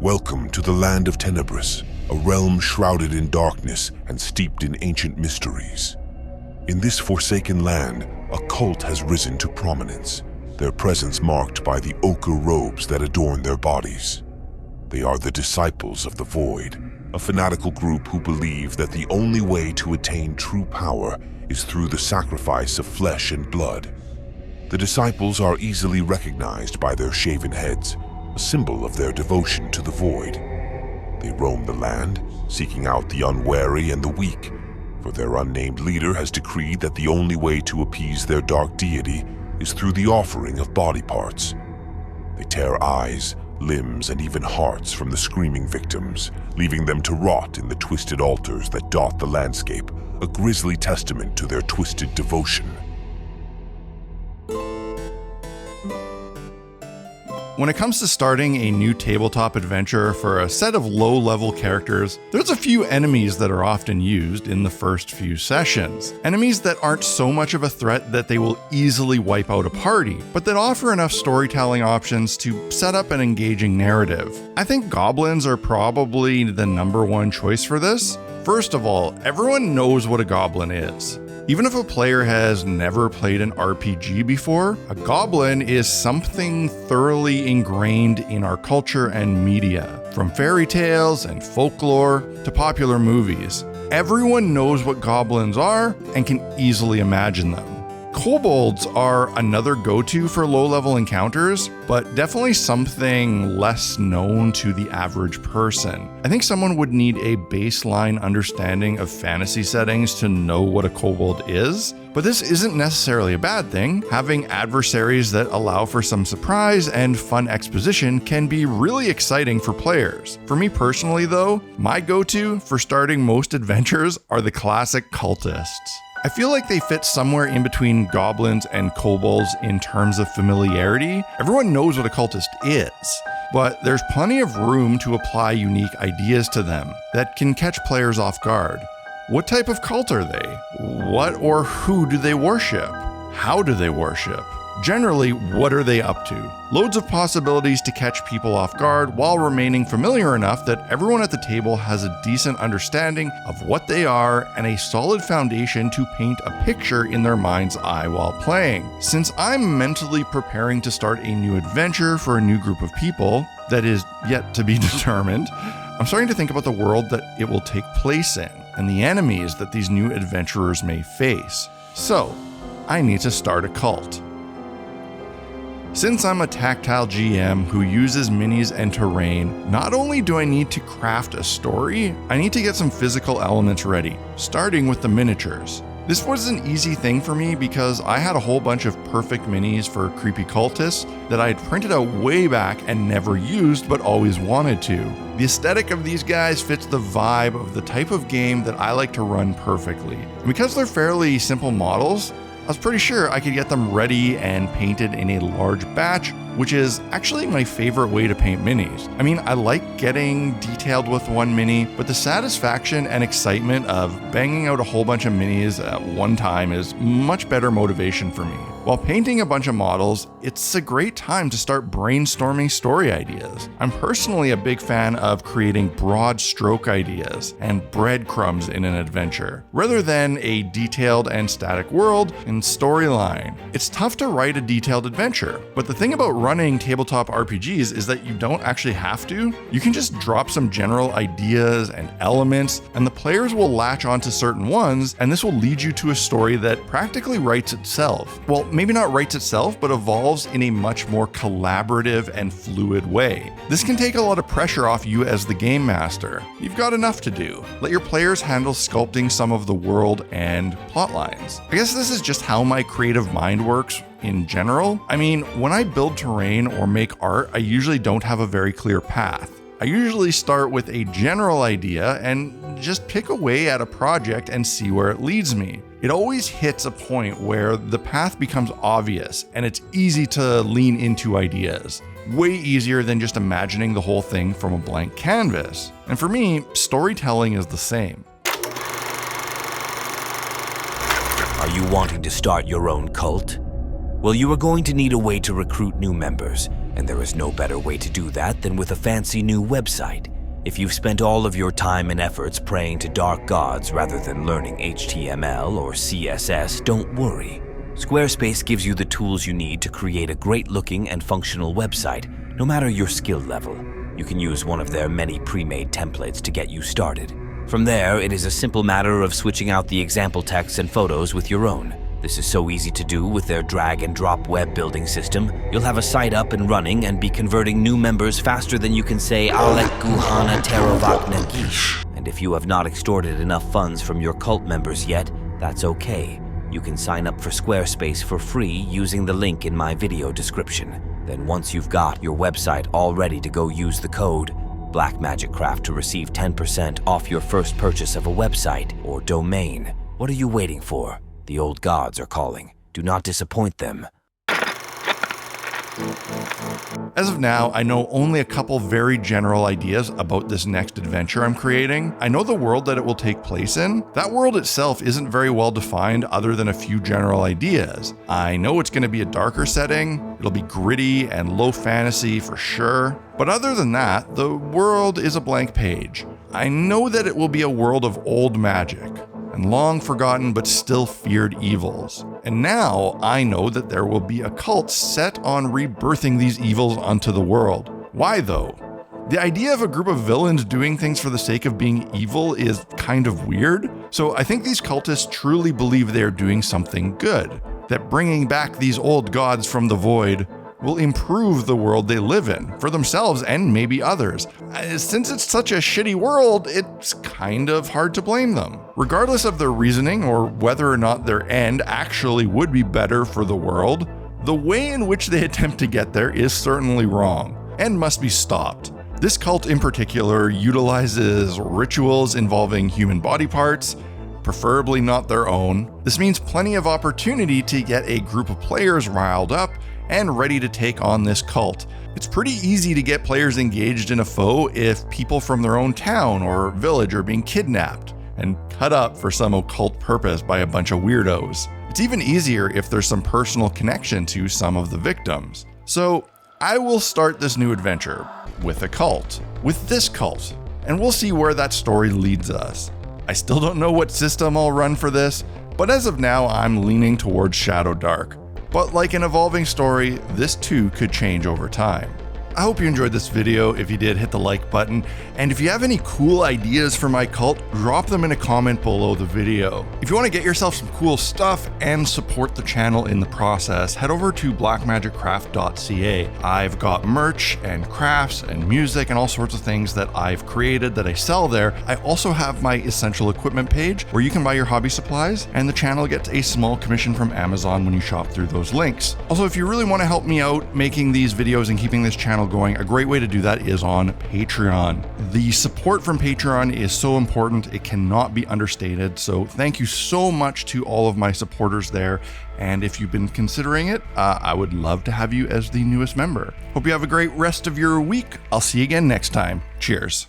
Welcome to the land of Tenebris, a realm shrouded in darkness and steeped in ancient mysteries. In this forsaken land, a cult has risen to prominence, their presence marked by the ochre robes that adorn their bodies. They are the Disciples of the Void, a fanatical group who believe that the only way to attain true power is through the sacrifice of flesh and blood. The Disciples are easily recognized by their shaven heads, a symbol of their devotion to the Void. They roam the land, seeking out the unwary and the weak, for their unnamed leader has decreed that the only way to appease their dark deity is through the offering of body parts. They tear eyes, limbs, and even hearts from the screaming victims, leaving them to rot in the twisted altars that dot the landscape, a grisly testament to their twisted devotion. When it comes to starting a new tabletop adventure for a set of low-level characters, there's a few enemies that are often used in the first few sessions. Enemies that aren't so much of a threat that they will easily wipe out a party, but that offer enough storytelling options to set up an engaging narrative. I think goblins are probably the number one choice for this. First of all, everyone knows what a goblin is. Even if a player has never played an RPG before, a goblin is something thoroughly ingrained in our culture and media, from fairy tales and folklore to popular movies. Everyone knows what goblins are and can easily imagine them. Kobolds are another go-to for low-level encounters, but definitely something less known to the average person. I think someone would need a baseline understanding of fantasy settings to know what a kobold is, but this isn't necessarily a bad thing. Having adversaries that allow for some surprise and fun exposition can be really exciting for players. For me personally though, my go-to for starting most adventures are the classic cultists. I feel like they fit somewhere in between goblins and kobolds in terms of familiarity. Everyone knows what a cultist is, but there's plenty of room to apply unique ideas to them that can catch players off guard. What type of cult are they? What or who do they worship? How do they worship? Generally, what are they up to? Loads of possibilities to catch people off guard while remaining familiar enough that everyone at the table has a decent understanding of what they are and a solid foundation to paint a picture in their mind's eye while playing. Since I'm mentally preparing to start a new adventure for a new group of people that is yet to be determined, I'm starting to think about the world that it will take place in and the enemies that these new adventurers may face. So, I need to start a cult. Since I'm a tactile GM who uses minis and terrain, not only do I need to craft a story, I need to get some physical elements ready, starting with the miniatures. This was an easy thing for me because I had a whole bunch of perfect minis for creepy cultists that I had printed out way back and never used but always wanted to. The aesthetic of these guys fits the vibe of the type of game that I like to run perfectly. And because they're fairly simple models, I was pretty sure I could get them ready and painted in a large batch, which is actually my favorite way to paint minis. I mean, I like getting detailed with one mini, but the satisfaction and excitement of banging out a whole bunch of minis at one time is much better motivation for me. While painting a bunch of models, it's a great time to start brainstorming story ideas. I'm personally a big fan of creating broad stroke ideas and breadcrumbs in an adventure, rather than a detailed and static world and storyline. It's tough to write a detailed adventure, but the thing about running tabletop RPGs is that you don't actually have to. You can just drop some general ideas and elements, and the players will latch onto certain ones, and this will lead you to a story that practically writes itself. Well, maybe not writes itself, but evolves in a much more collaborative and fluid way. This can take a lot of pressure off you as the game master. You've got enough to do. Let your players handle sculpting some of the world and plot lines. I guess this is just how my creative mind works in general. I mean, when I build terrain or make art, I usually don't have a very clear path. I usually start with a general idea and just pick away at a project and see where it leads me. It always hits a point where the path becomes obvious and it's easy to lean into ideas. Way easier than just imagining the whole thing from a blank canvas. And for me, storytelling is the same. Are you wanting to start your own cult? Well, you are going to need a way to recruit new members, and there is no better way to do that than with a fancy new website. If you've spent all of your time and efforts praying to dark gods rather than learning HTML or CSS, don't worry. Squarespace gives you the tools you need to create a great-looking and functional website, no matter your skill level. You can use one of their many pre-made templates to get you started. From there, it is a simple matter of switching out the example text and photos with your own. This is so easy to do with their drag-and-drop web building system. You'll have a site up and running and be converting new members faster than you can say Alek Guhana Terovak Nagish. And if you have not extorted enough funds from your cult members yet, that's okay. You can sign up for Squarespace for free using the link in my video description. Then once you've got your website all ready to go, use the code BlackMagicCraft to receive 10% off your first purchase of a website or domain. What are you waiting for? The old gods are calling. Do not disappoint them. As of now, I know only a couple very general ideas about this next adventure I'm creating. I know the world that it will take place in. That world itself isn't very well defined other than a few general ideas. I know it's going to be a darker setting, it'll be gritty and low fantasy for sure. But other than that, the world is a blank page. I know that it will be a world of old magic and long forgotten but still feared evils. And now I know that there will be a cult set on rebirthing these evils onto the world. Why though? The idea of a group of villains doing things for the sake of being evil is kind of weird, so I think these cultists truly believe they are doing something good, that bringing back these old gods from the void will improve the world they live in, for themselves and maybe others. Since it's such a shitty world, it's kind of hard to blame them. Regardless of their reasoning or whether or not their end actually would be better for the world, the way in which they attempt to get there is certainly wrong and must be stopped. This cult in particular utilizes rituals involving human body parts, preferably not their own. This means plenty of opportunity to get a group of players riled up and ready to take on this cult. It's pretty easy to get players engaged in a foe if people from their own town or village are being kidnapped and cut up for some occult purpose by a bunch of weirdos. It's even easier if there's some personal connection to some of the victims. So I will start this new adventure with a cult, with this cult, and we'll see where that story leads us. I still don't know what system I'll run for this, but as of now I'm leaning towards Shadow Dark. But like an evolving story, this too could change over time. I hope you enjoyed this video. If you did, hit the like button. And if you have any cool ideas for my cult, drop them in a comment below the video. If you want to get yourself some cool stuff and support the channel in the process, head over to blackmagiccraft.ca. I've got merch and crafts and music and all sorts of things that I've created that I sell there. I also have my essential equipment page where you can buy your hobby supplies, and the channel gets a small commission from Amazon when you shop through those links. Also, if you really want to help me out making these videos and keeping this channel going, a great way to do that is on Patreon. The support from Patreon is so important, it cannot be understated. So thank you so much to all of my supporters there. And if you've been considering it, I would love to have you as the newest member. Hope you have a great rest of your week. I'll see you again next time. Cheers.